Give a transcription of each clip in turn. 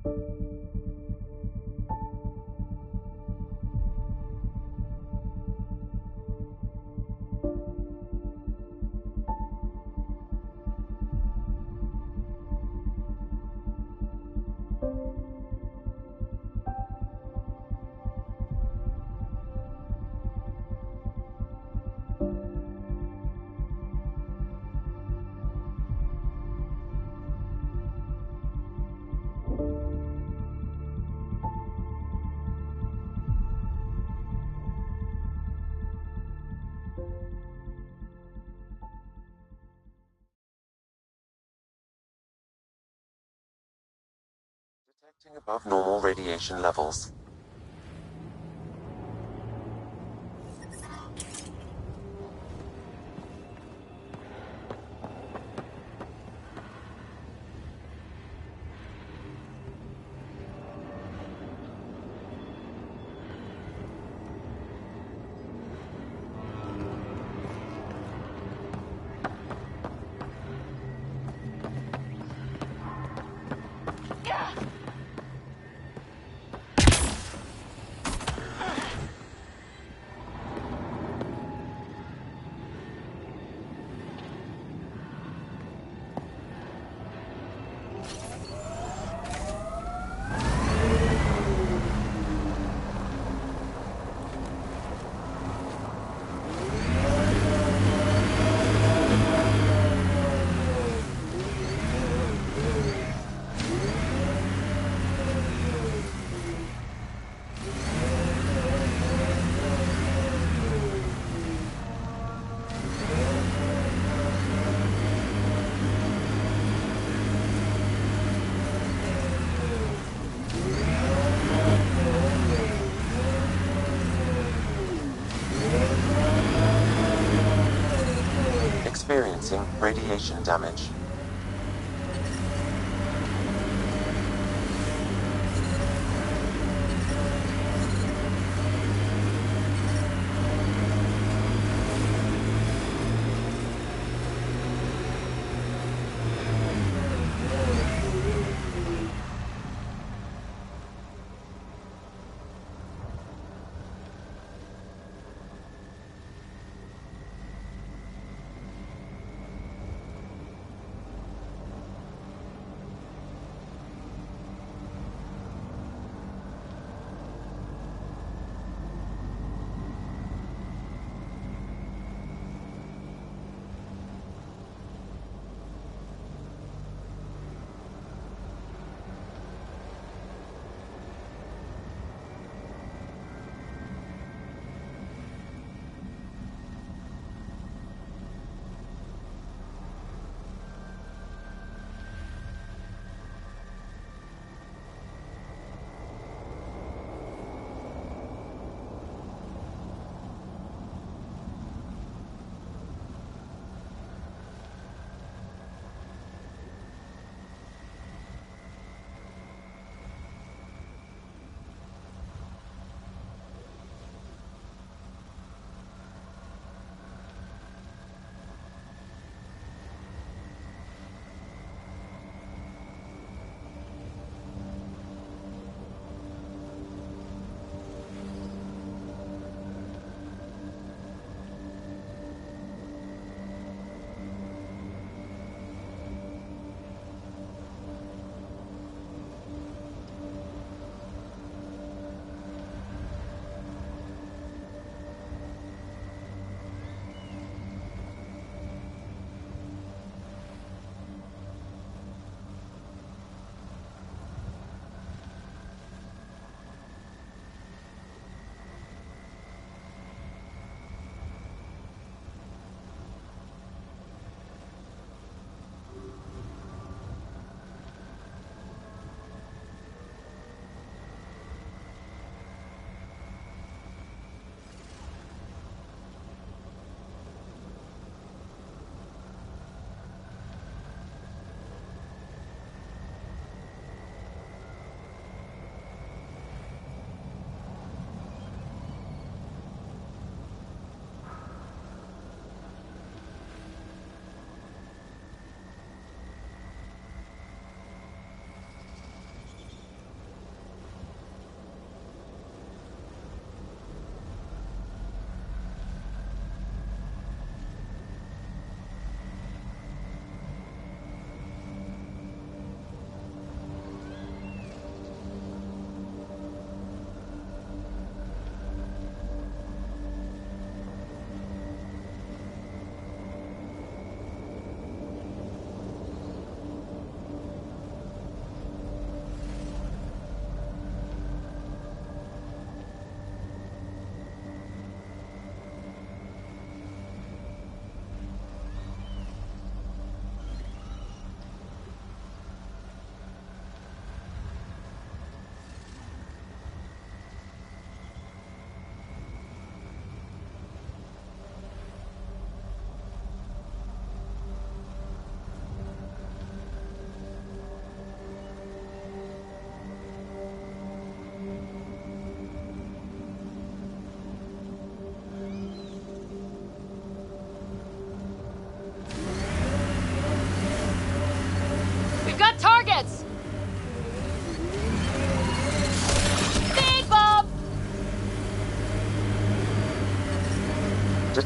Detecting above normal radiation levels. Experiencing radiation damage.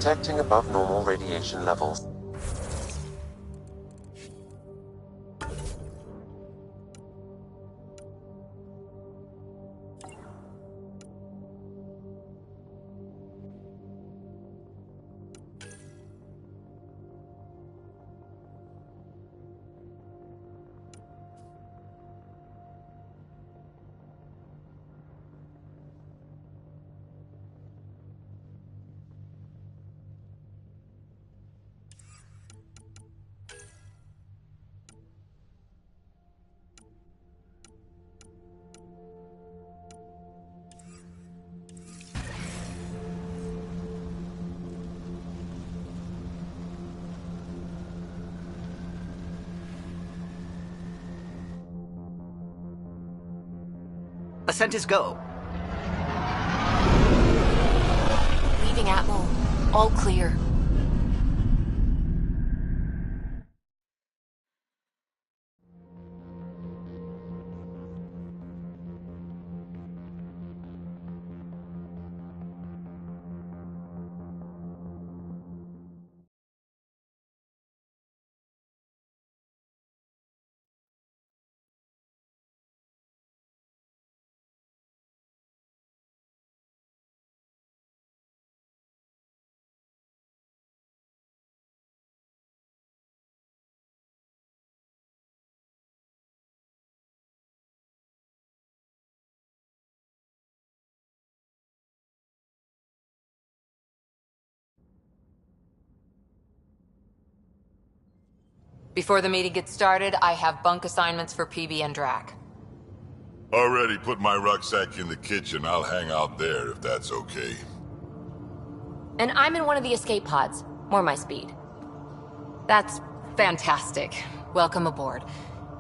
Detecting above normal radiation levels. Ascent is go. Leaving Atmo. All clear. Before the meeting gets started, I have bunk assignments for PB and Drac. Already put my rucksack in the kitchen. I'll hang out there if that's okay. And I'm in one of the escape pods. More my speed. That's fantastic. Welcome aboard.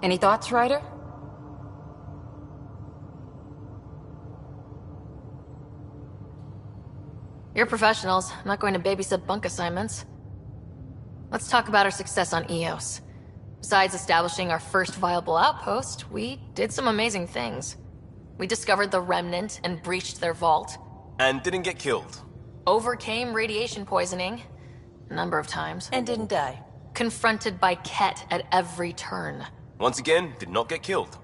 Any thoughts, Ryder? You're professionals. I'm not going to babysit bunk assignments. Let's talk about our success on Eos. Besides establishing our first viable outpost, we did some amazing things. We discovered the Remnant and breached their vault. And didn't get killed. Overcame radiation poisoning. A number of times. And didn't die. Confronted by Ket at every turn. Once again, did not get killed.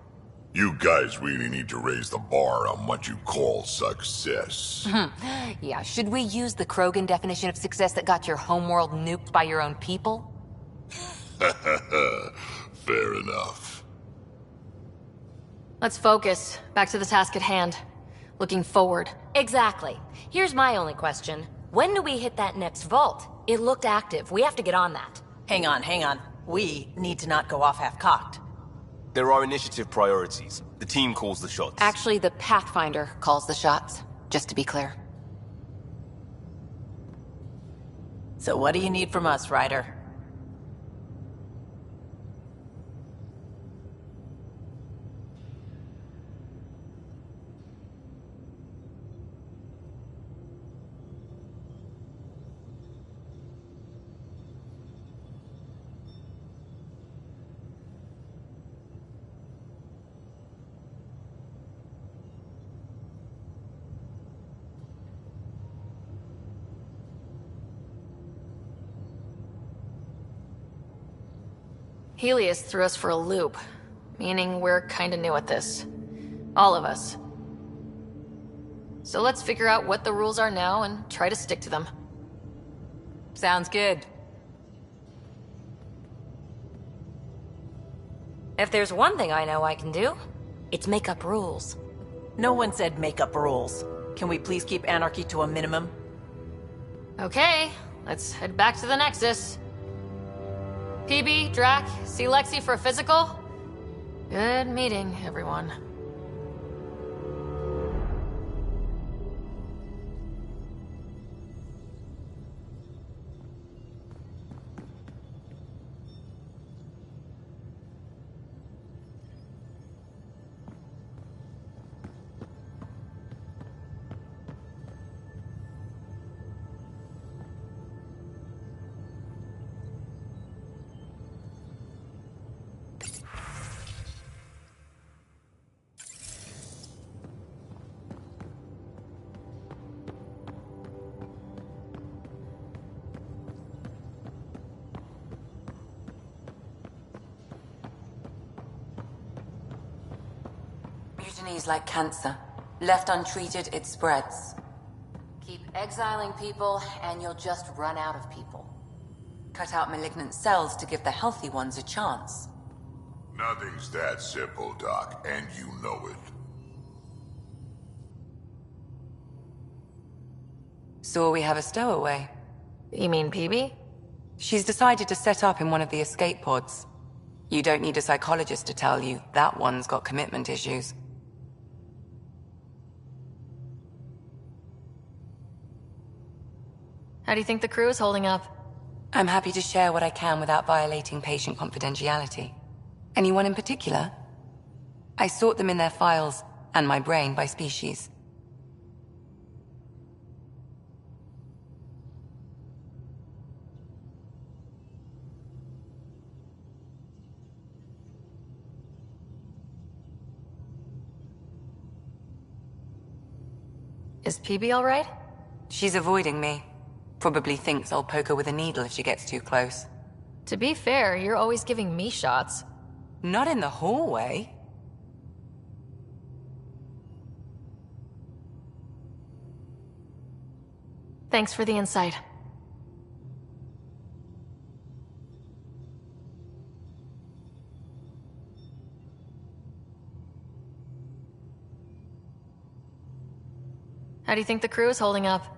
You guys really need to raise the bar on what you call success. Yeah, should we use the Krogan definition of success that got your homeworld nuked by your own people? Fair enough. Let's focus. Back to the task at hand. Looking forward. Exactly. Here's my only question. When do we hit that next vault? It looked active. We have to get on that. Hang on. We need to not go off half-cocked. There are initiative priorities. The team calls the shots. Actually, the Pathfinder calls the shots, just to be clear. So what do you need from us, Ryder? Helios threw us for a loop, meaning we're kinda new at this. All of us. So let's figure out what the rules are now and try to stick to them. Sounds good. If there's one thing I know I can do, it's make up rules. No one said make up rules. Can we please keep anarchy to a minimum? Okay, let's head back to the Nexus. PB, Drac, see Lexi for a physical? Good meeting, everyone. Mutiny like cancer. Left untreated, it spreads. Keep exiling people, and you'll just run out of people. Cut out malignant cells to give the healthy ones a chance. Nothing's that simple, Doc, and you know it. Saw we have a stowaway. You mean PB? She's decided to set up in one of the escape pods. You don't need a psychologist to tell you that one's got commitment issues. How do you think the crew is holding up? I'm happy to share what I can without violating patient confidentiality. Anyone in particular? I sort them in their files, and my brain by species. Is PB alright? She's avoiding me. Probably thinks I'll poke her with a needle if she gets too close. To be fair, you're always giving me shots. Not in the hallway. Thanks for the insight. How do you think the crew is holding up?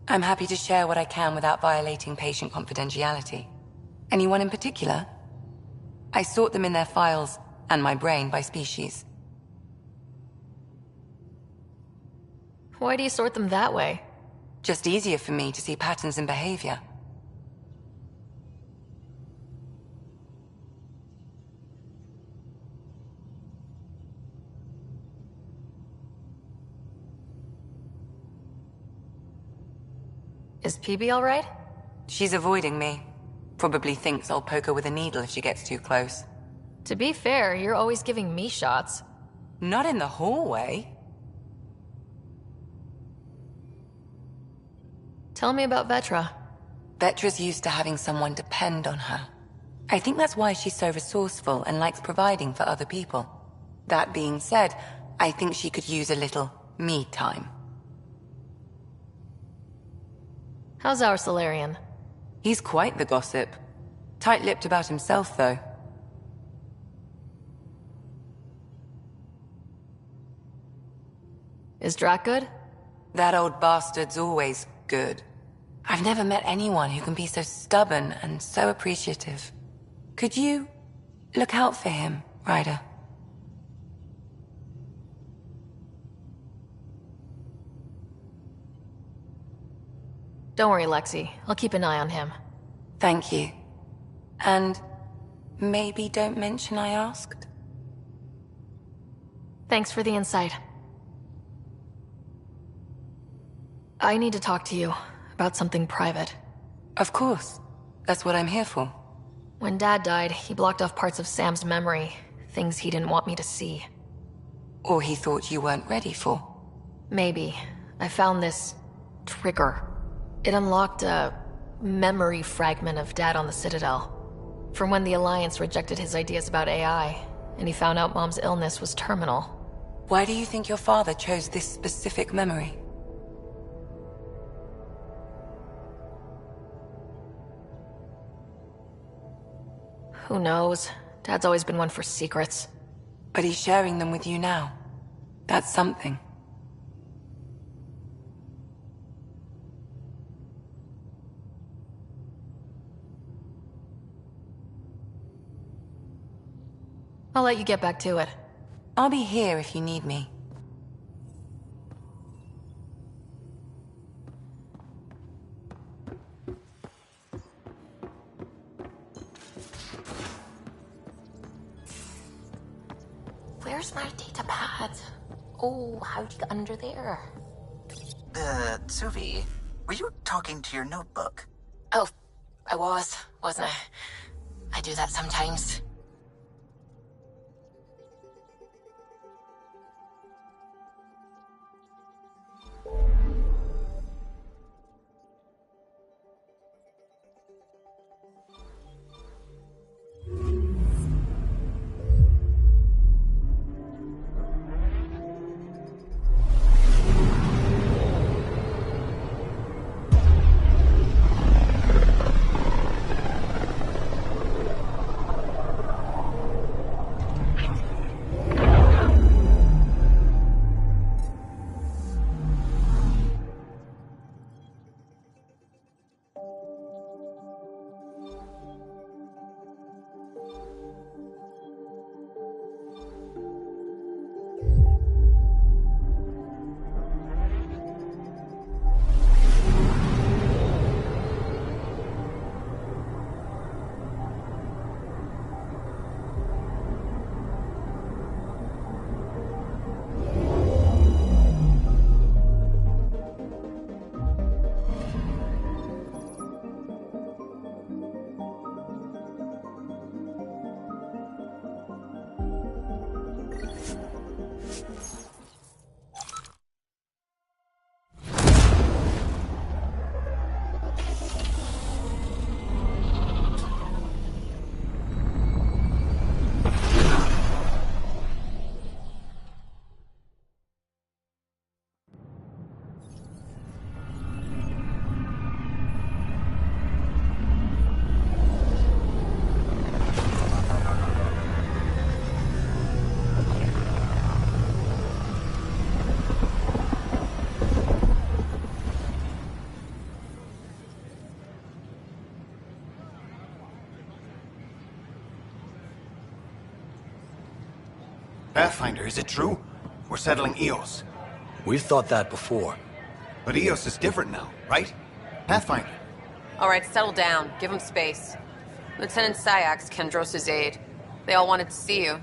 I'm happy to share what I can without violating patient confidentiality. Anyone in particular? I sort them in their files, and my brain by species. Why do you sort them that way? Just easier for me to see patterns in behavior. Is PB alright? She's avoiding me. Probably thinks I'll poke her with a needle if she gets too close. To be fair, you're always giving me shots. Not in the hallway. Tell me about Vetra. Vetra's used to having someone depend on her. I think that's why she's so resourceful and likes providing for other people. That being said, I think she could use a little me time. How's our Solarian? He's quite the gossip. Tight-lipped about himself, though. Is Drac good? That old bastard's always good. I've never met anyone who can be so stubborn and so appreciative. Could you look out for him, Ryder? Don't worry, Lexi. I'll keep an eye on him. Thank you. And maybe don't mention I asked? Thanks for the insight. I need to talk to you about something private. Of course. That's what I'm here for. When Dad died, he blocked off parts of Sam's memory, things he didn't want me to see. Or he thought you weren't ready for. Maybe. I found this trigger. It unlocked a memory fragment of Dad on the Citadel. From when the Alliance rejected his ideas about AI, and he found out Mom's illness was terminal. Why do you think your father chose this specific memory? Who knows? Dad's always been one for secrets. But he's sharing them with you now. That's something. I'll let you get back to it. I'll be here if you need me. Where's my data pad? Oh, how'd you get under there? Suvi, were you talking to your notebook? Oh, I wasn't I? I do that sometimes. Pathfinder, is it true? We're settling Eos. We've thought that before. But Eos is different now, right? Pathfinder. All right, settle down. Give him space. Lieutenant Syax, Kendros' aide. They all wanted to see you.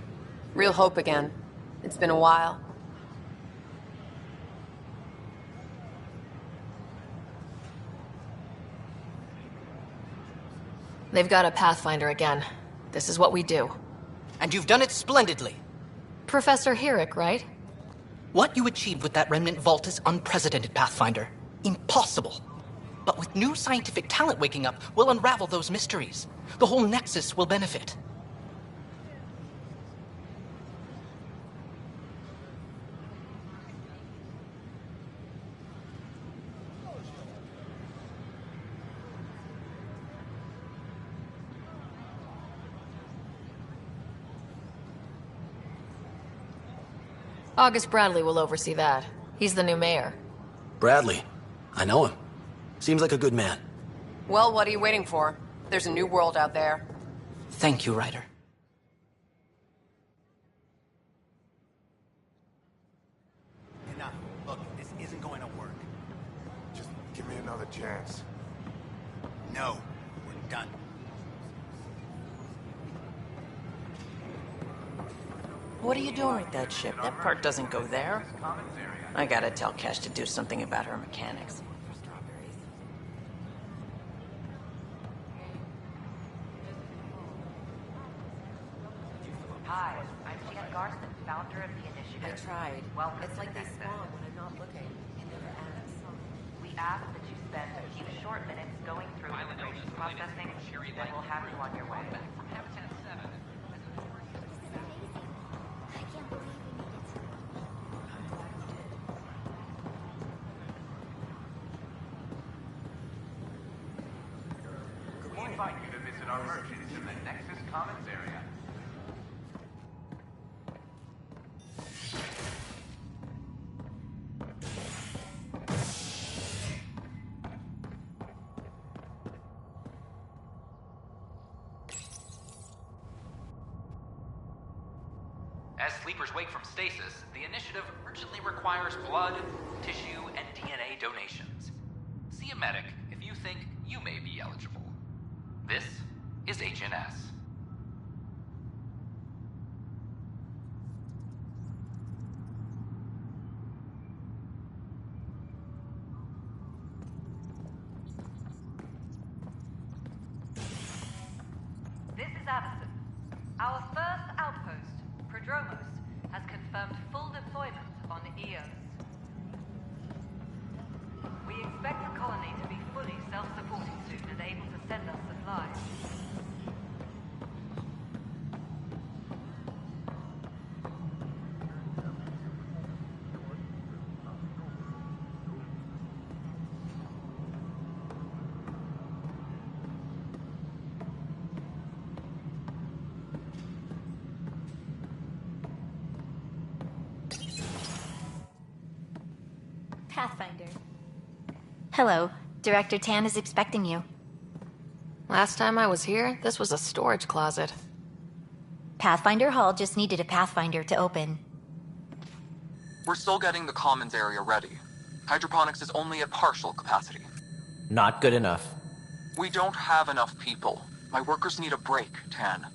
Real hope again. It's been a while. They've got a Pathfinder again. This is what we do. And you've done it splendidly. Professor Herrick, right? What you achieved with that remnant vault is unprecedented, Pathfinder. Impossible. But with new scientific talent waking up, we'll unravel those mysteries. The whole Nexus will benefit. August Bradley will oversee that. He's the new mayor. Bradley. I know him. Seems like a good man. Well, what are you waiting for? There's a new world out there. Thank you, Ryder. Enough. Look, this isn't going to work. Just give me another chance. No, we're done. What are you doing with that ship? That part doesn't go there. I gotta tell Cash to do something about her mechanics. Hi, I'm Jan Garson, founder of the initiative. I tried. Welcome It's like to they Nexus. spawn when I'm not looking. It never ends. We ask that you spend a few short minutes going through immigration processing, then we'll have you on your way. We invite you to visit our merchants in the Nexus Commons area. As sleepers wake from stasis, the initiative urgently requires blood, tissue, and DNA donations. See a medic if you think you may be eligible. This is HNS. This is Addison. Our first outpost, Prodromos, has confirmed full deployment on Eos. We expect the colony to be fully self-supporting soon and able to send us supplies. Pathfinder. Hello. Director Tan is expecting you. Last time I was here, this was a storage closet. Pathfinder Hall just needed a Pathfinder to open. We're still getting the commons area ready. Hydroponics is only at partial capacity. Not good enough. We don't have enough people. My workers need a break, Tan.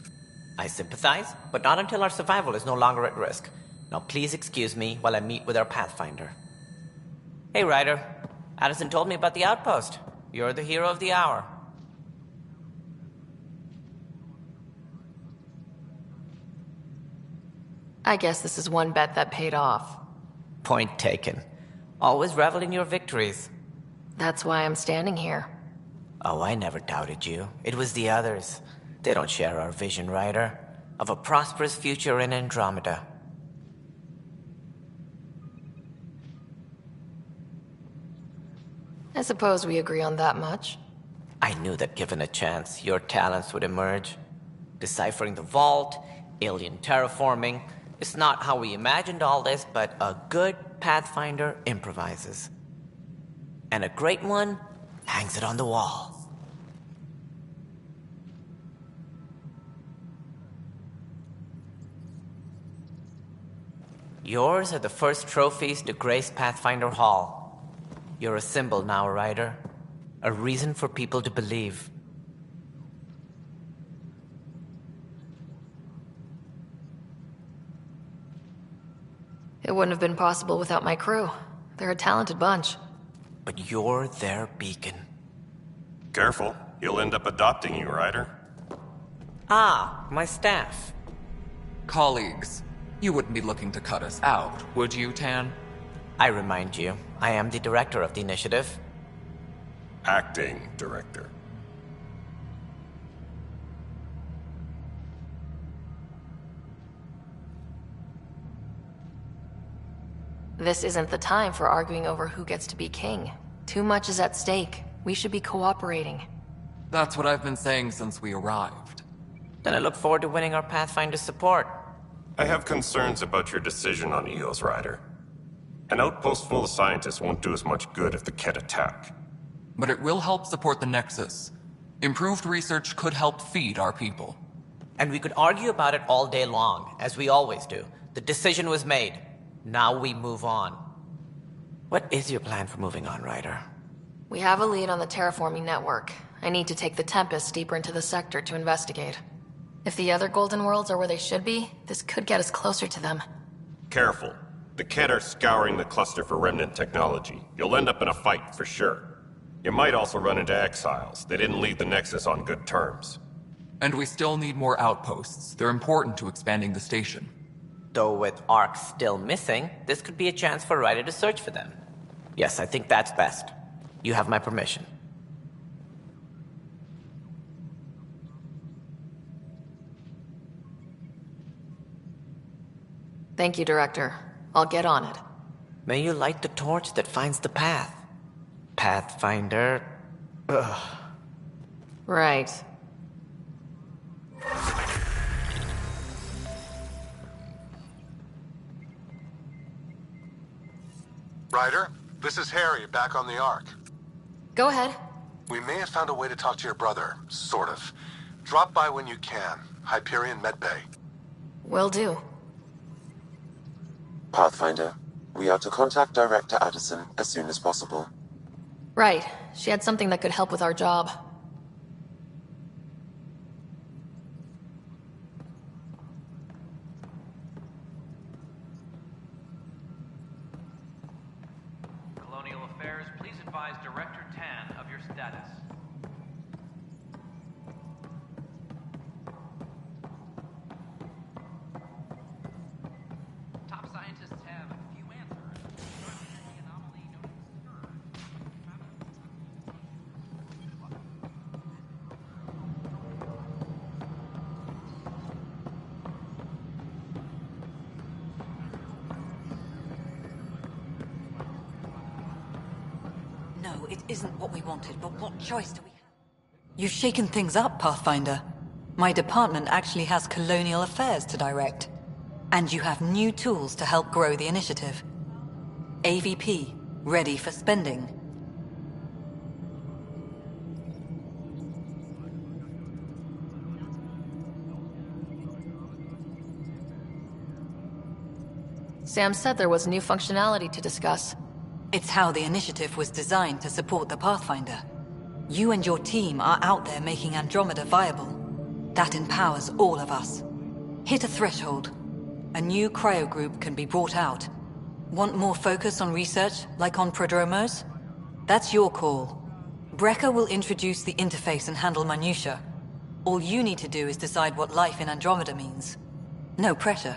I sympathize, but not until our survival is no longer at risk. Now please excuse me while I meet with our Pathfinder. Hey, Ryder. Addison told me about the outpost. You're the hero of the hour. I guess this is one bet that paid off. Point taken. Always revel in your victories. That's why I'm standing here. Oh, I never doubted you. It was the others. They don't share our vision, Ryder, of a prosperous future in Andromeda. I suppose we agree on that much. I knew that given a chance, your talents would emerge. Deciphering the vault, alien terraforming. It's not how we imagined all this, but a good Pathfinder improvises. And a great one hangs it on the wall. Yours are the first trophies to grace Pathfinder Hall. You're a symbol now, Ryder. A reason for people to believe. It wouldn't have been possible without my crew. They're a talented bunch. But you're their beacon. Careful. He'll end up adopting you, Ryder. Ah, my staff. Colleagues, you wouldn't be looking to cut us out, would you, Tan? I remind you, I am the director of the initiative. Acting director. This isn't the time for arguing over who gets to be king. Too much is at stake. We should be cooperating. That's what I've been saying since we arrived. Then I look forward to winning our Pathfinder support. I have concerns about your decision on EOS, Ryder. An outpost full of scientists won't do us much good if the Kett attack. But it will help support the Nexus. Improved research could help feed our people. And we could argue about it all day long, as we always do. The decision was made. Now we move on. What is your plan for moving on, Ryder? We have a lead on the terraforming network. I need to take the Tempest deeper into the sector to investigate. If the other Golden Worlds are where they should be, this could get us closer to them. Careful. The Kett are scouring the cluster for remnant technology. You'll end up in a fight, for sure. You might also run into exiles. They didn't leave the Nexus on good terms. And we still need more outposts. They're important to expanding the station. Though with Ark still missing, this could be a chance for Ryder to search for them. Yes, I think that's best. You have my permission. Thank you, Director. I'll get on it. May you light the torch that finds the path. Pathfinder... Ugh. Right. Ryder, this is Harry, back on the Ark. Go ahead. We may have found a way to talk to your brother, sort of. Drop by when you can. Hyperion Medbay. Will do. Pathfinder, we are to contact Director Addison as soon as possible. Right. She had something that could help with our job. Colonial Affairs, please advise Director Tan of your status. Top scientists have few answers. The anomaly known No, it isn't what we wanted, but what choice do we have? You've shaken things up, Pathfinder. My department actually has colonial affairs to direct. And you have new tools to help grow the initiative. AVP, ready for spending. Sam said there was new functionality to discuss. It's how the initiative was designed to support the Pathfinder. You and your team are out there making Andromeda viable. That empowers all of us. Hit a threshold. A new cryo group can be brought out. Want more focus on research, like on prodromos? That's your call. Brecker will introduce the interface and handle minutiae. All you need to do is decide what life in Andromeda means. No pressure.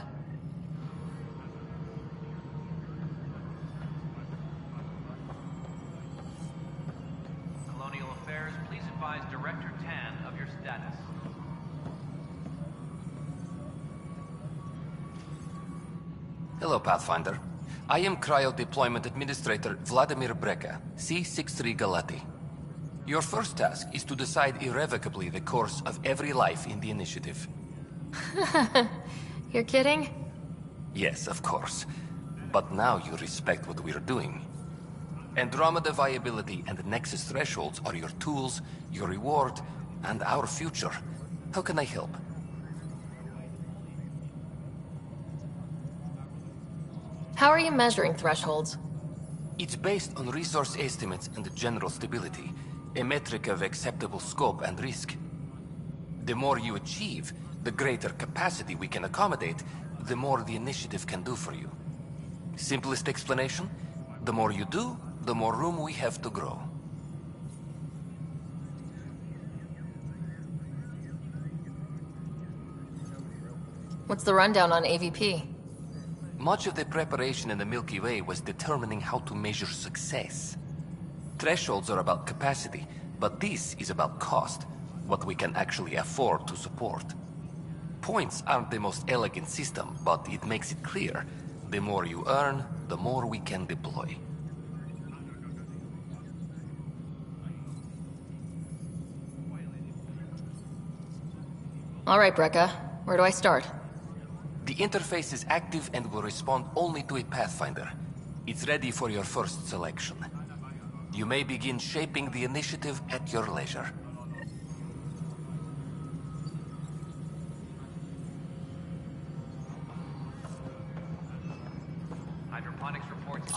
Colonial Affairs, please advise Director Tan of your status. Hello, Pathfinder. I am Cryo Deployment Administrator Vladimir Brecker, C-63 Galati. Your first task is to decide irrevocably the course of every life in the initiative. You're kidding? Yes, of course. But now you respect what we're doing. Andromeda viability and Nexus thresholds are your tools, your reward, and our future. How can I help? How are you measuring thresholds? It's based on resource estimates and general stability, a metric of acceptable scope and risk. The more you achieve, the greater capacity we can accommodate, the more the initiative can do for you. Simplest explanation? The more you do, the more room we have to grow. What's the rundown on AVP? Much of the preparation in the Milky Way was determining how to measure success. Thresholds are about capacity, but this is about cost, what we can actually afford to support. Points aren't the most elegant system, but it makes it clear. The more you earn, the more we can deploy. All right, Brekka. Where do I start? The interface is active and will respond only to a Pathfinder. It's ready for your first selection. You may begin shaping the initiative at your leisure. Hydroponics reports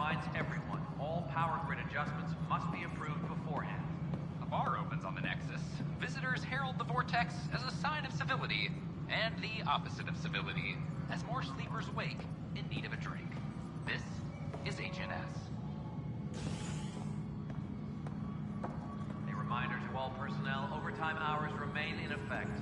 reminds everyone all power grid adjustments must be approved beforehand. A bar opens on the Nexus. Visitors herald the vortex as a sign of civility, and the opposite of civility, as more sleepers wake in need of a drink. This is HNS. A reminder to all personnel, overtime hours remain in effect.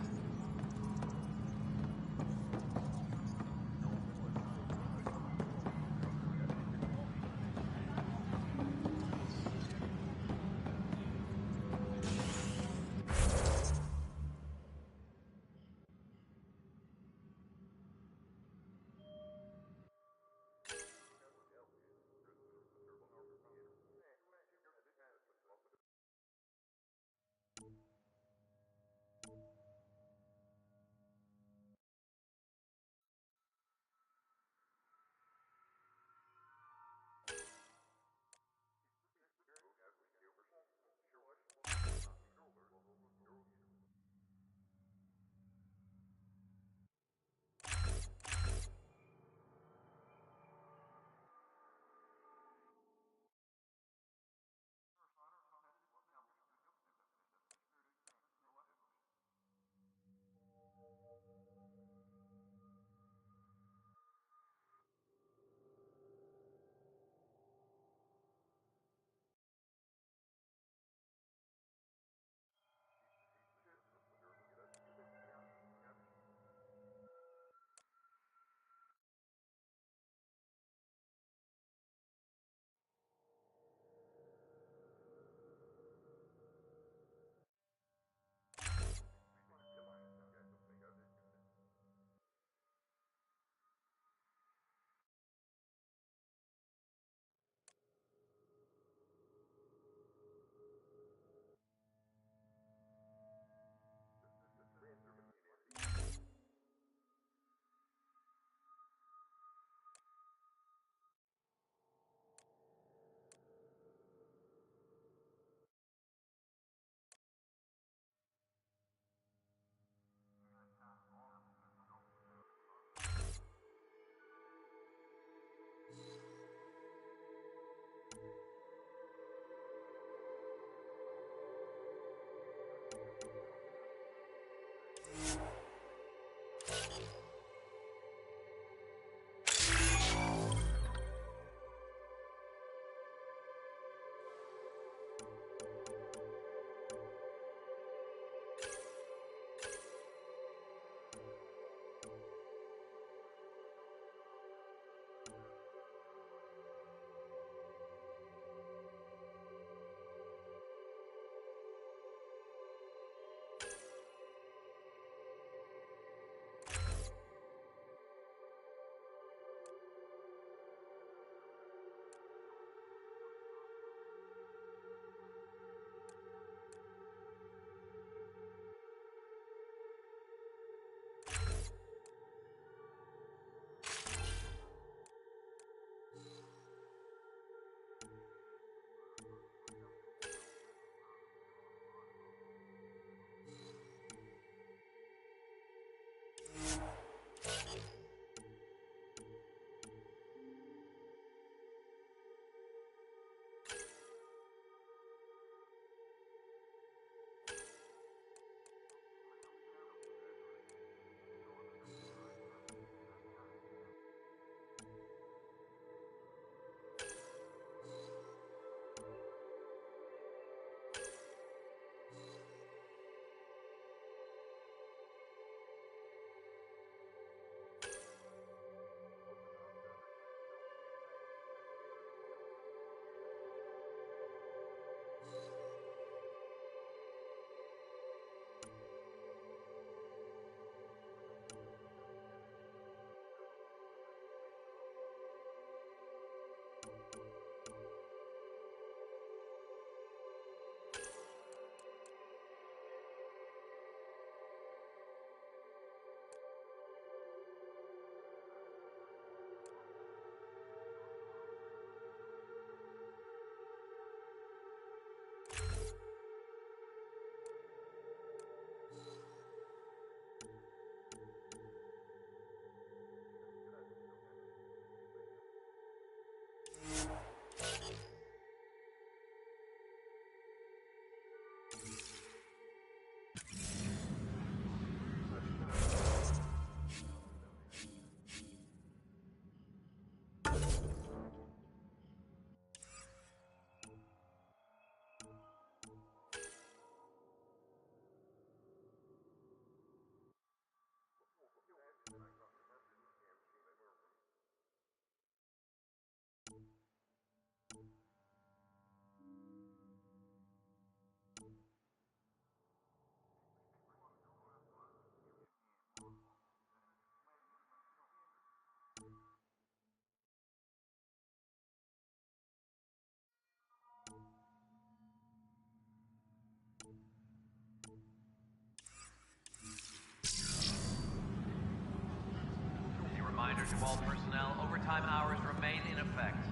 Reminder to all personnel, overtime hours remain in effect.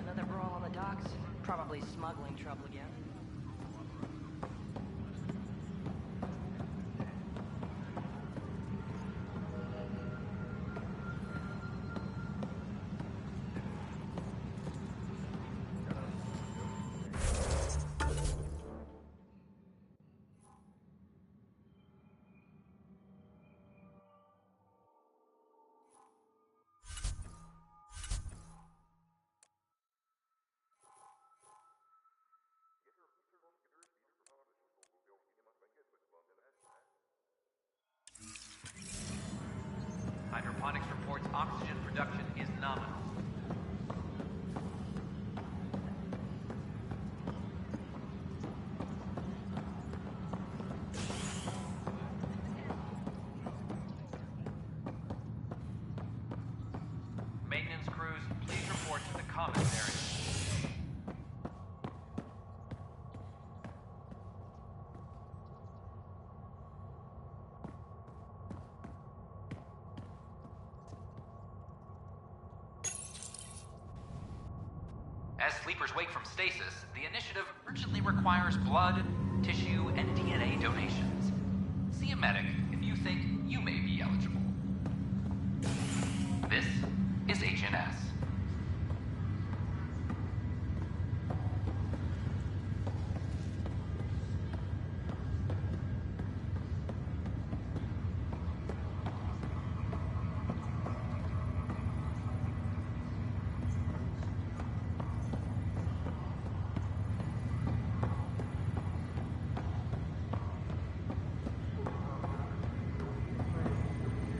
Another brawl on the docks? Probably smuggling trouble again. Hydroponics reports oxygen production is nominal. Maintenance crews, please report to the commons area. As sleepers wake from stasis, the initiative urgently requires blood, tissue, and DNA donations. See a medic if you think you may be eligible. This is HNS.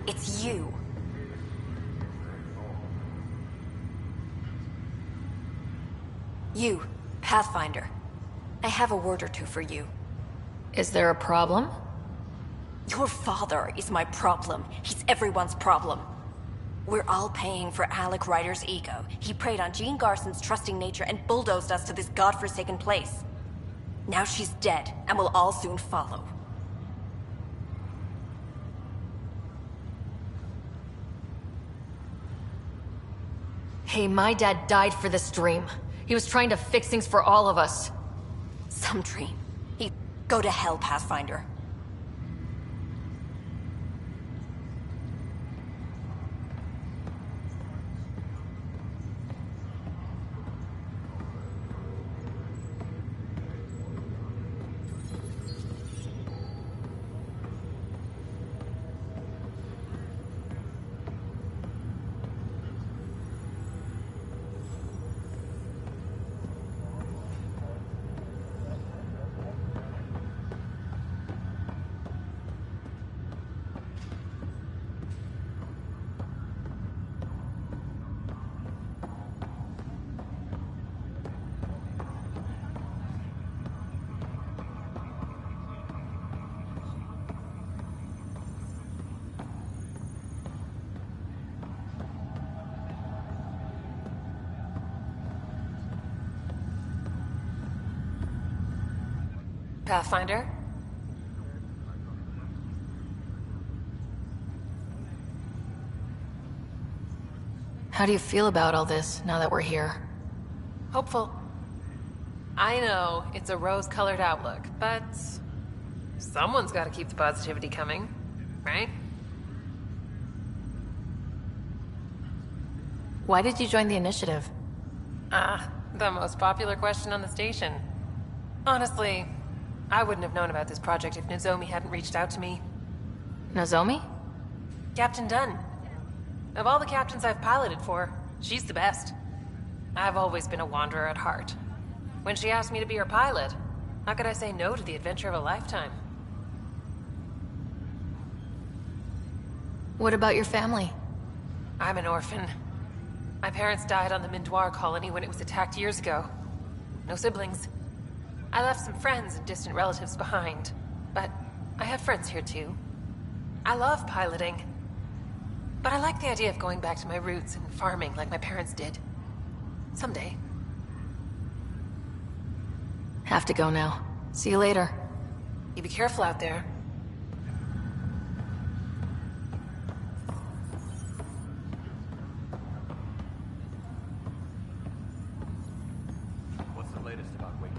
It's you. You, Pathfinder. I have a word or two for you. Is there a problem? Your father is my problem. He's everyone's problem. We're all paying for Alec Ryder's ego. He preyed on Jean Garson's trusting nature and bulldozed us to this godforsaken place. Now she's dead, and we'll all soon follow. Hey, my dad died for this dream. He was trying to fix things for all of us. Some dream. Go to hell, Pathfinder. Pathfinder? How do you feel about all this, now that we're here? Hopeful. I know, it's a rose-colored outlook, but someone's gotta keep the positivity coming, right? Why did you join the initiative? The most popular question on the station. Honestly, I wouldn't have known about this project if Nozomi hadn't reached out to me. Nozomi? Captain Dunn. Of all the captains I've piloted for, she's the best. I've always been a wanderer at heart. When she asked me to be her pilot, how could I say no to the adventure of a lifetime? What about your family? I'm an orphan. My parents died on the Mindoir colony when it was attacked years ago. No siblings. I left some friends and distant relatives behind, but I have friends here too. I love piloting, but I like the idea of going back to my roots and farming like my parents did. Someday. Have to go now. See you later. You be careful out there. What's the latest about Wake?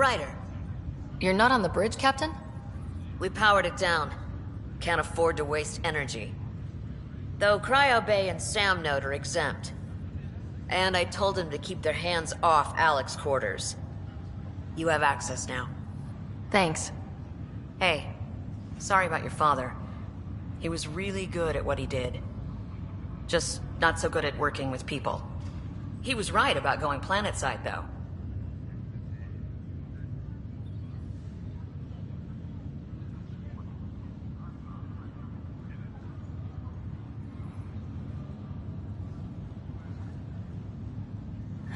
Ryder. You're not on the bridge, Captain? We powered it down. Can't afford to waste energy. Though Cryo Bay and Sam Node are exempt. And I told them to keep their hands off Alec's quarters. You have access now. Thanks. Hey, sorry about your father. He was really good at what he did. Just not so good at working with people. He was right about going planetside, though.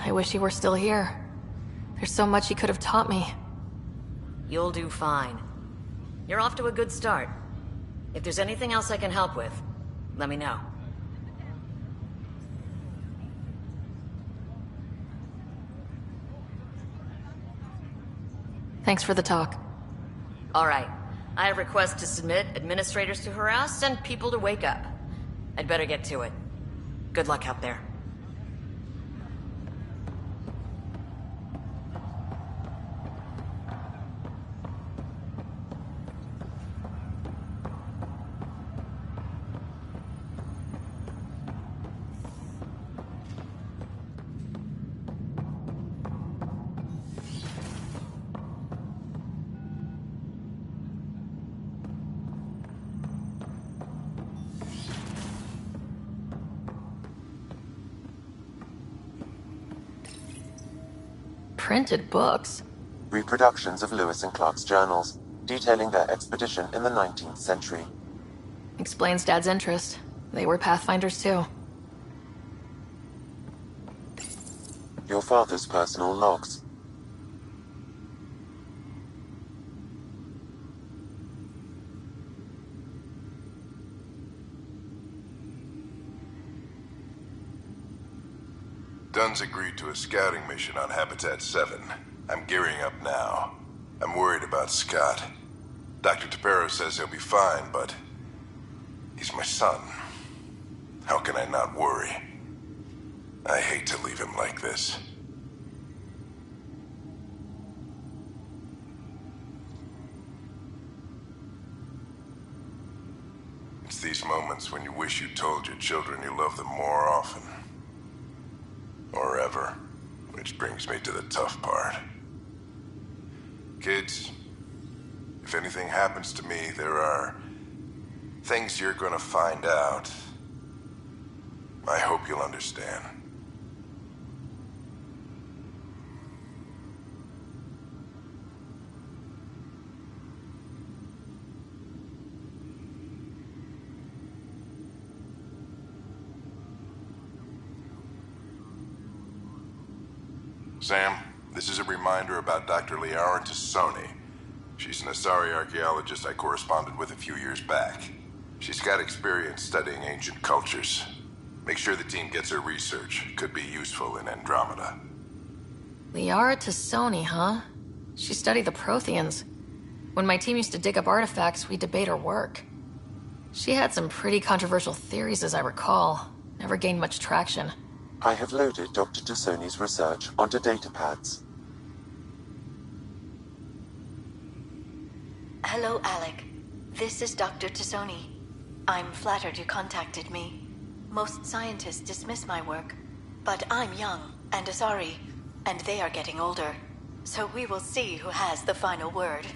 I wish he were still here. There's so much he could have taught me. You'll do fine. You're off to a good start. If there's anything else I can help with, let me know. Thanks for the talk. All right. I have requests to submit, administrators to harass, and people to wake up. I'd better get to it. Good luck out there. Printed books? Reproductions of Lewis and Clark's journals, detailing their expedition in the 19th century. Explains Dad's interest. They were Pathfinders too. Your father's personal logs. Dunn's agreed to a scouting mission on Habitat 7. I'm gearing up now. I'm worried about Scott. Dr. Tapero says he'll be fine, but he's my son. How can I not worry? I hate to leave him like this. It's these moments when you wish you told your children you love them more often. Or ever. Which brings me to the tough part. Kids, if anything happens to me, there are things you're gonna find out. I hope you'll understand. Sam, this is a reminder about Dr. Liara Tassoni. She's an Asari archaeologist I corresponded with a few years back. She's got experience studying ancient cultures. Make sure the team gets her research. Could be useful in Andromeda. Liara Tassoni, huh? She studied the Protheans. When my team used to dig up artifacts, we'd debate her work. She had some pretty controversial theories, as I recall. Never gained much traction. I have loaded Dr. Tassoni's research onto datapads. Hello, Alec. This is Dr. Tassoni. I'm flattered you contacted me. Most scientists dismiss my work, but I'm young and Asari, and they are getting older. So we will see who has the final word.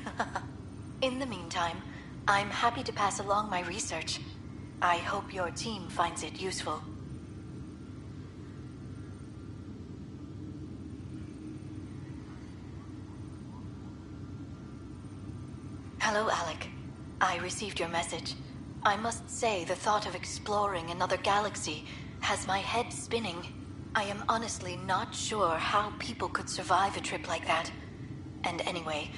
In the meantime, I'm happy to pass along my research. I hope your team finds it useful. Hello, Alec. I received your message. I must say the thought of exploring another galaxy has my head spinning. I am honestly not sure how people could survive a trip like that. And anyway,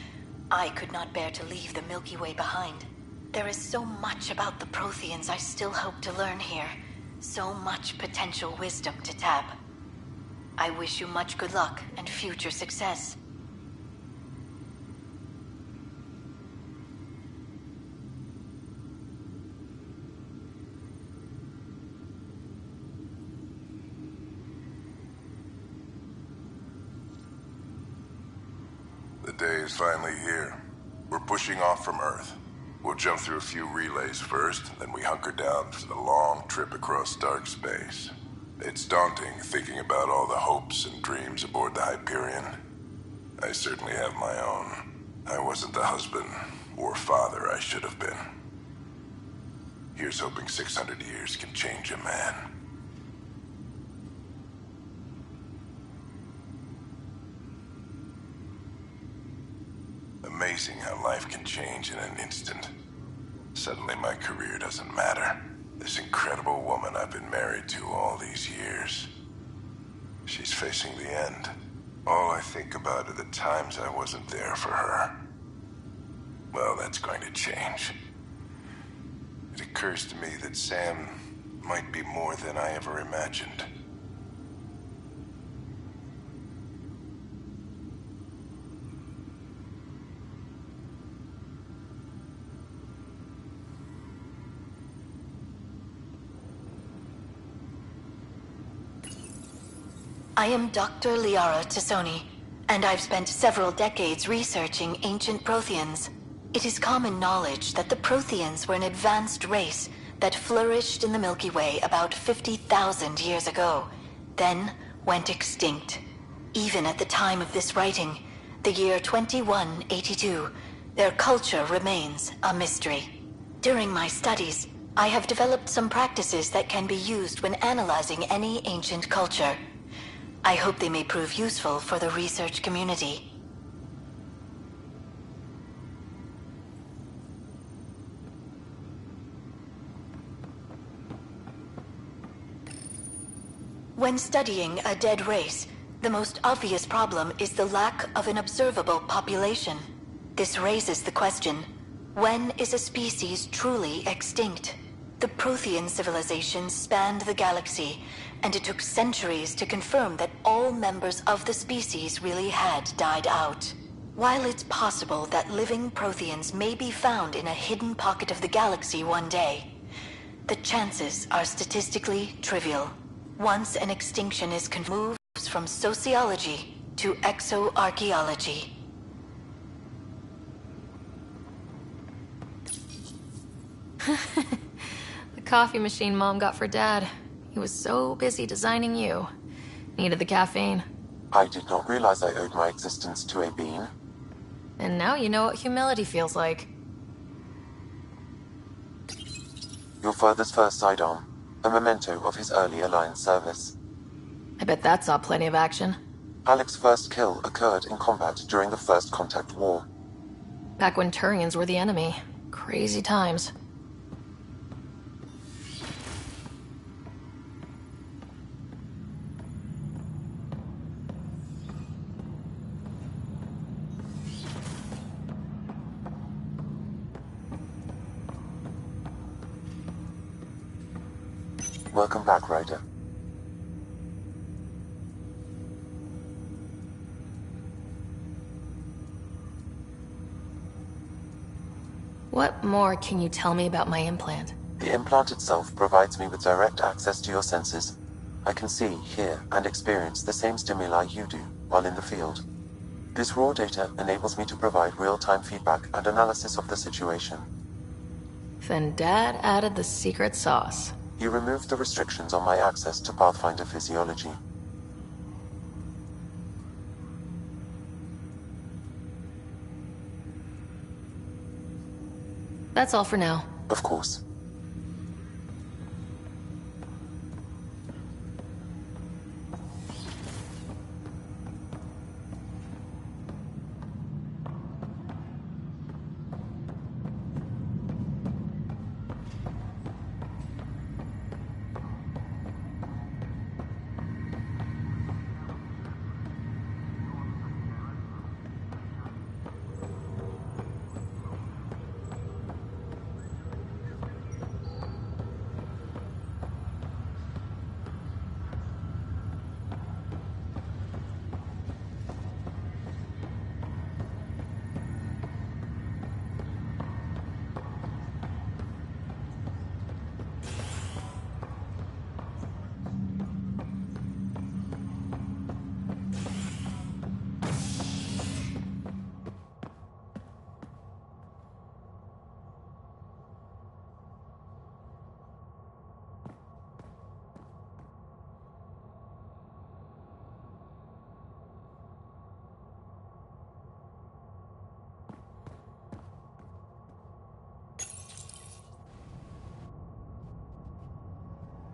I could not bear to leave the Milky Way behind. There is so much about the Protheans I still hope to learn here. So much potential wisdom to tap. I wish you much good luck and future success. The day is finally here. We're pushing off from Earth. We'll jump through a few relays first, then we hunker down for the long trip across dark space. It's daunting thinking about all the hopes and dreams aboard the Hyperion. I certainly have my own. I wasn't the husband or father I should have been. Here's hoping 600 years can change a man. Amazing how life can change in an instant. Suddenly my career doesn't matter. This incredible woman I've been married to all these years. She's facing the end. All I think about are the times I wasn't there for her. Well, that's going to change. It occurs to me that Sam might be more than I ever imagined. I am Dr. Liara Tassoni, and I've spent several decades researching ancient Protheans. It is common knowledge that the Protheans were an advanced race that flourished in the Milky Way about 50,000 years ago, then went extinct. Even at the time of this writing, the year 2182, their culture remains a mystery. During my studies, I have developed some practices that can be used when analyzing any ancient culture. I hope they may prove useful for the research community. When studying a dead race, the most obvious problem is the lack of an observable population. This raises the question, when is a species truly extinct? The Prothean civilizations spanned the galaxy, and it took centuries to confirm that all members of the species really had died out. While it's possible that living Protheans may be found in a hidden pocket of the galaxy one day, the chances are statistically trivial. Once an extinction is moves from sociology to exoarchaeology. The coffee machine Mom got for Dad. He was so busy designing you. Needed the caffeine. I did not realize I owed my existence to a being. And now you know what humility feels like. Your father's first sidearm, a memento of his early Alliance service. I bet that saw plenty of action. Alec's first kill occurred in combat during the First Contact War. Back when Turians were the enemy. Crazy times. Welcome back, Ryder. What more can you tell me about my implant? The implant itself provides me with direct access to your senses. I can see, hear, and experience the same stimuli you do while in the field. This raw data enables me to provide real-time feedback and analysis of the situation. Then Dad added the secret sauce. He removed the restrictions on my access to Pathfinder physiology. That's all for now. Of course.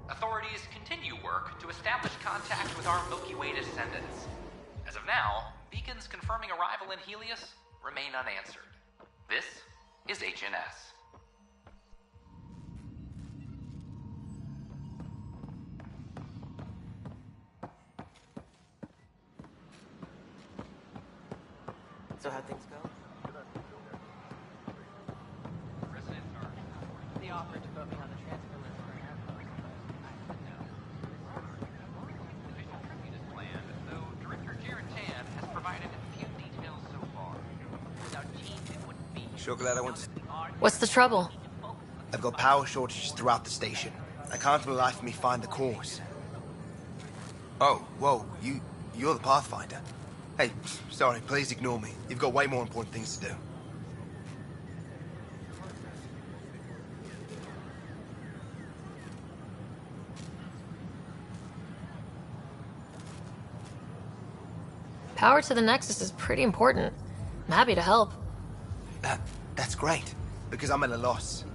Authorities continue work to establish contact with our Milky Way descendants. As of now, beacons confirming arrival in Helios remain unanswered. This is HNS. So how'd things go? They offered to put me on the transfer list for an outpost, but I said no. Official tribute is planned, though Director Jared Chan has provided few details so far. Without Gene, it wouldn't be. Sure glad I went to... What's the trouble? I've got power shortages throughout the station. I can't for the life of me find the cause. Oh, whoa, you're the Pathfinder. Hey, sorry, please ignore me. You've got way more important things to do. Power to the Nexus is pretty important. I'm happy to help. That's great, because I'm at a loss.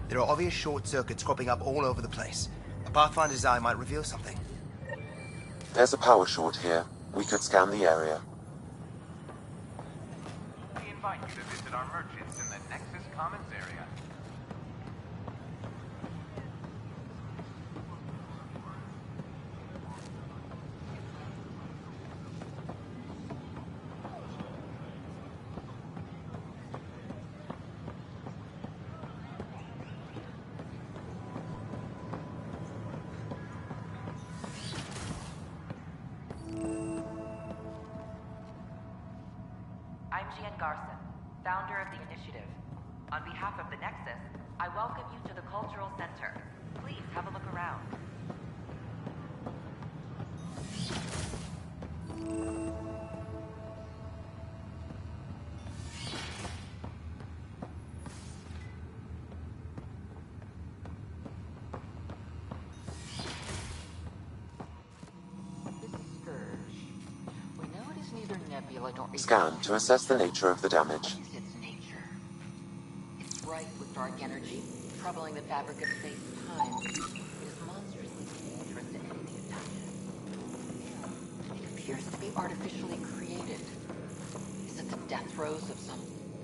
There are obvious short circuits cropping up all over the place. A Pathfinder's eye might reveal something. There's a power short here. We could scan the area. We invite you to visit our merchants in the Nexus Commons area. I'm Gian Garson, founder of the initiative. On behalf of the Nexus, I welcome you to the Cultural Center. Please have a look around. Scan to assess the nature of the damage. It's bright with dark energy, troubling the fabric of space-time. It is monstrously dangerous to anything it touches. It appears to be artificially created. Is it the death throes of some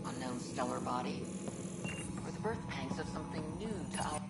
unknown stellar body? Or the birth pangs of something new to our...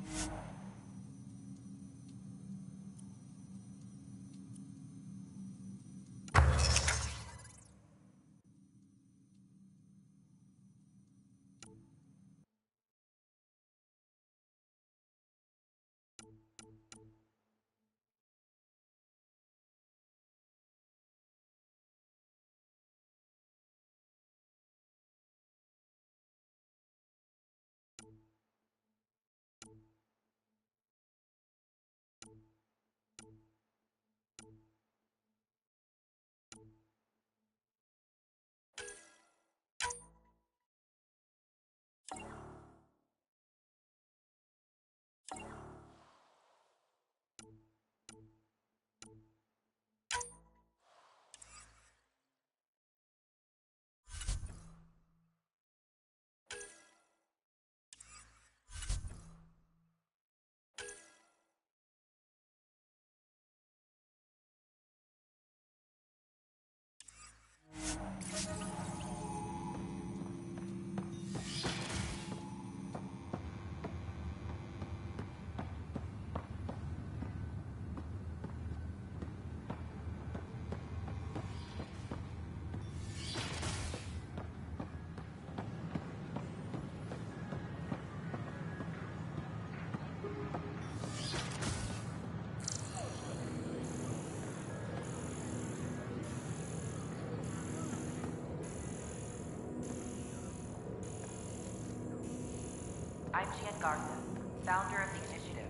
I'm Gian Garson, founder of the initiative.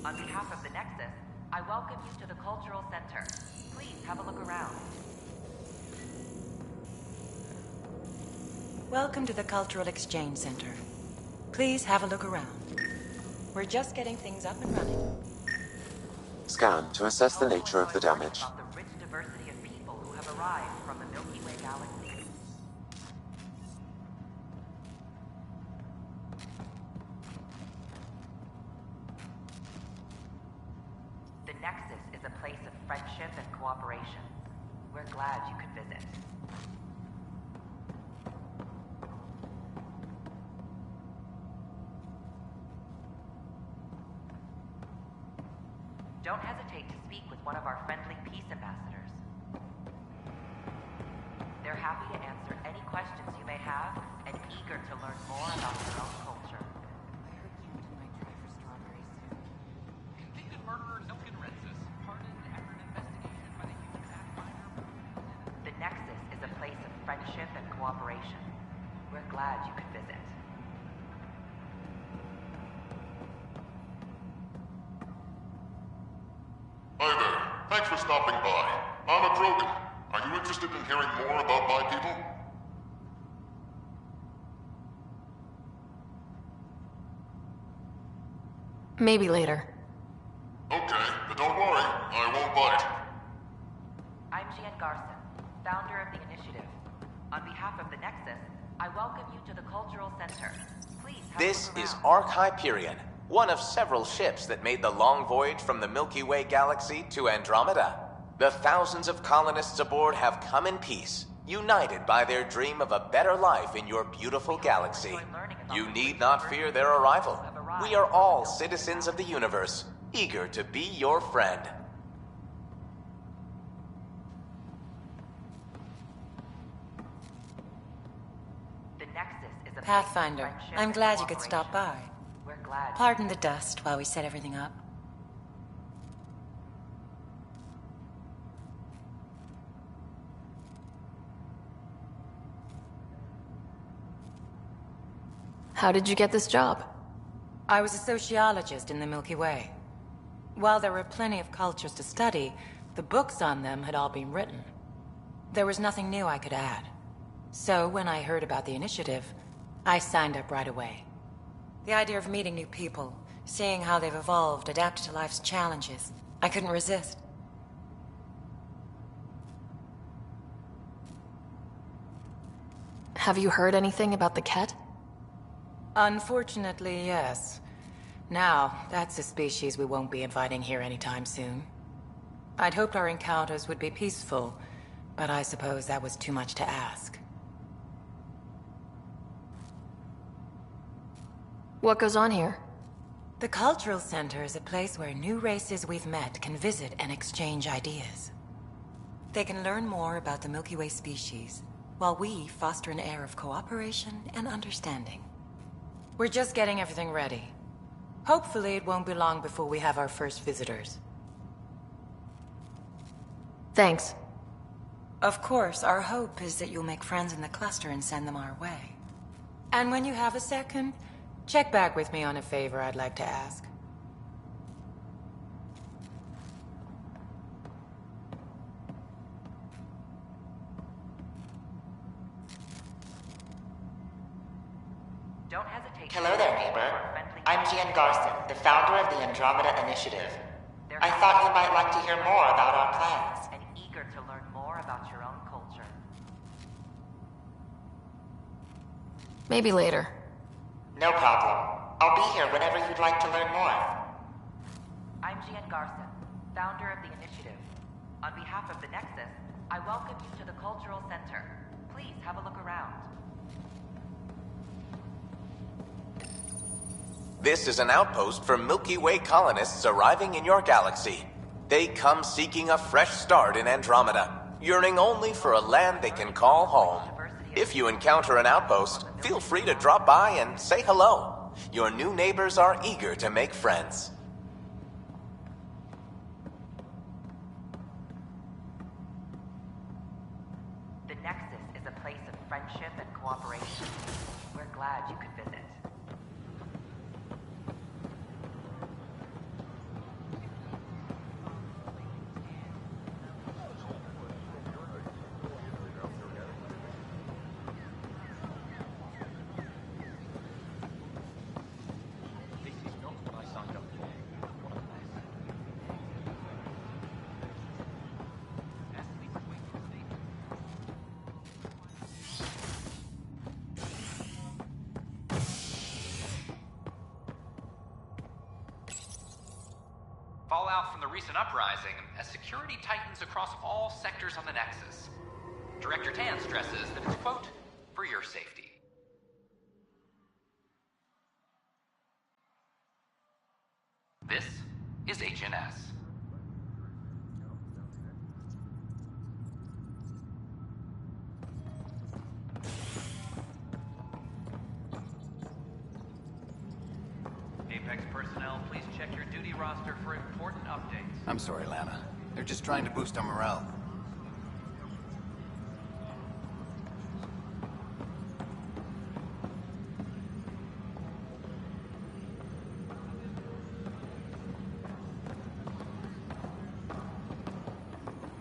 On behalf of the Nexus, I welcome you to the Cultural Center. Please have a look around. Welcome to the Cultural Exchange Center. Please have a look around. We're just getting things up and running. Scan to assess the nature of the damage. About the rich diversity of people who have arrived from the Milky Way galaxy. The Nexus is a place of friendship and cooperation. We're glad you could visit. Don't hesitate to speak with one of our friendly peace ambassadors. They're happy to answer any questions you may have and eager to learn more about their own culture. Convicted murderer Nilkin Rensis, pardoned after an investigation by the human Pathfinder. The Nexus is a place of friendship and cooperation. We're glad you could visit. Hi there. Thanks for stopping by. I'm a Krogan. Are you interested in hearing more about my people? Maybe later. Okay, but don't worry. I won't bite. I'm Gian Garson, founder of the initiative. On behalf of the Nexus, I welcome you to the Cultural Center. Please have This a look is around. Ark Hyperion, one of several ships that made the long voyage from the Milky Way galaxy to Andromeda. The thousands of colonists aboard have come in peace, united by their dream of a better life in your beautiful galaxy. You need not fear their arrival. We are all citizens of the universe, eager to be your friend. The Nexus is a Pathfinder, place of friendship I'm and glad you could cooperation. stop by. We're glad. Pardon the dust while we set everything up. How did you get this job? I was a sociologist in the Milky Way. While there were plenty of cultures to study, the books on them had all been written. There was nothing new I could add. So when I heard about the initiative, I signed up right away. The idea of meeting new people, seeing how they've evolved, adapted to life's challenges, I couldn't resist. Have you heard anything about the Ket? Unfortunately, yes. Now, that's a species we won't be inviting here anytime soon. I'd hoped our encounters would be peaceful, but I suppose that was too much to ask. What goes on here? The Cultural Center is a place where new races we've met can visit and exchange ideas. They can learn more about the Milky Way species, while we foster an air of cooperation and understanding. We're just getting everything ready. Hopefully it won't be long before we have our first visitors. Thanks. Of course, our hope is that you'll make friends in the cluster and send them our way. And when you have a second, check back with me on a favor I'd like to ask. Don't hesitate. Hello there, neighbor. I'm Gian Garson, the founder of the Andromeda Initiative. I thought you might like to hear more about our plans. And eager to learn more about your own culture. Maybe later. No problem. I'll be here whenever you'd like to learn more. I'm Gian Garson, founder of the initiative. On behalf of the Nexus, I welcome you to the Cultural Center. Please have a look around. This is an outpost for Milky Way colonists arriving in your galaxy. They come seeking a fresh start in Andromeda, yearning only for a land they can call home. If you encounter an outpost, feel free to drop by and say hello. Your new neighbors are eager to make friends. The Nexus is a place of friendship and cooperation. We're glad you could visit. Fallout from the recent uprising as security tightens across all sectors on the Nexus. Director Tan stresses that it's, quote, for your safety. This is HNS. Apex personnel, please check your duty roster for important updates. I'm sorry, Lana. They're just trying to boost our morale.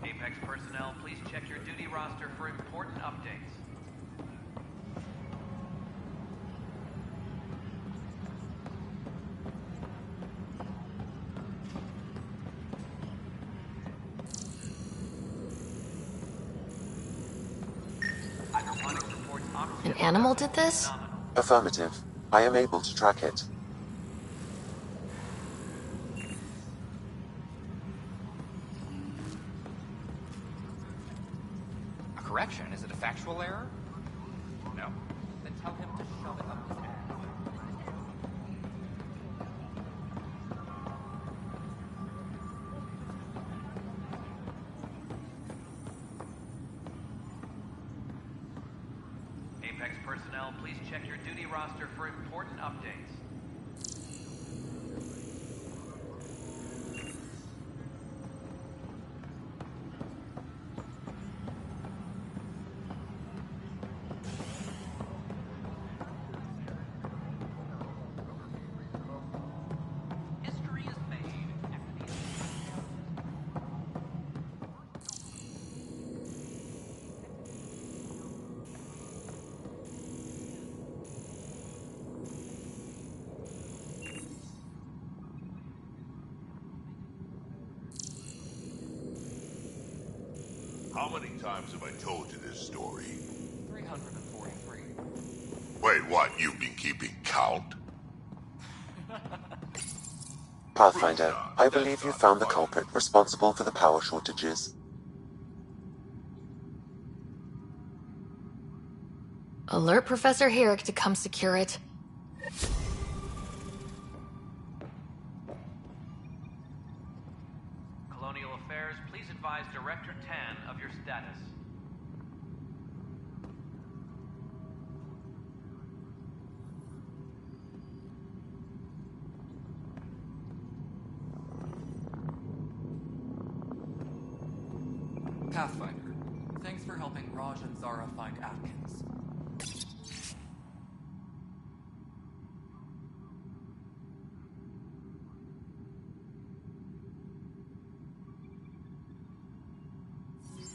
Apex personnel, please check your duty roster for important updates. An animal did this? Affirmative. I am able to track it. A correction? Is it a factual error? No. Then tell him to shove it up his ass. Apex personnel, please check your duty roster for important updates. How many times have I told you this story? 343. Wait, what? You've been keeping count? Pathfinder, I believe you found the culprit responsible for the power shortages. Alert Professor Herrick to come secure it. Colonial Affairs, please advise Director Tan of your status. Pathfinder, thanks for helping Raj and Zara find Atkins.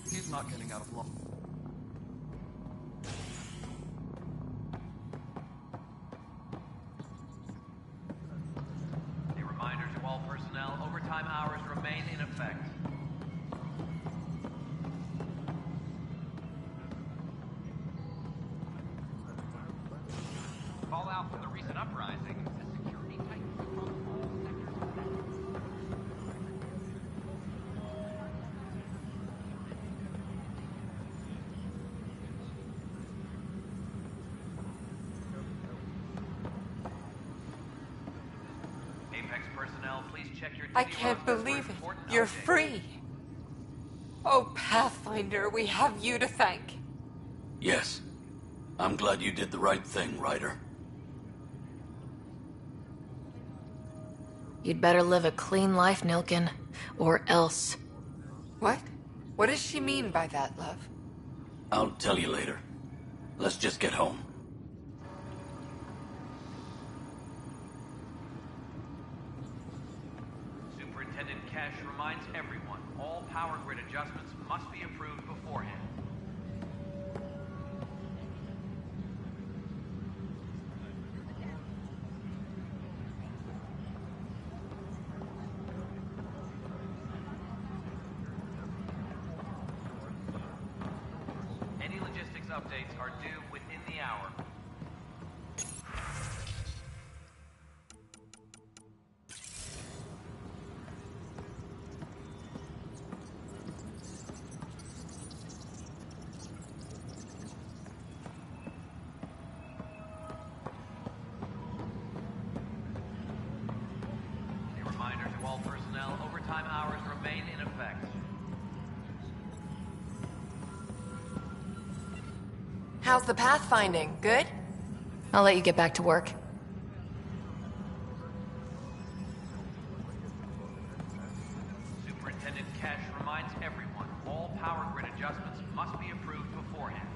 He's not getting out of luck. A reminder to all personnel, overtime hours remain in effect. Fallout from the recent uprising has security tightened across all sectors. Apex personnel, please check your I duty can't rosters for believe it. important You're updates. free. Oh, Pathfinder, we have you to thank. Yes. I'm glad you did the right thing, Ryder. You'd better live a clean life, Nilkin. Or else. What? What does she mean by that, love? I'll tell you later. Let's just get home. Superintendent Cash reminds everyone, all power grid adjustments must be approved beforehand. Any logistics updates are due within the hour. A reminder to all personnel, overtime hours remain in effect. How's the pathfinding? Good? I'll let you get back to work. Superintendent Cash reminds everyone, all power grid adjustments must be approved beforehand.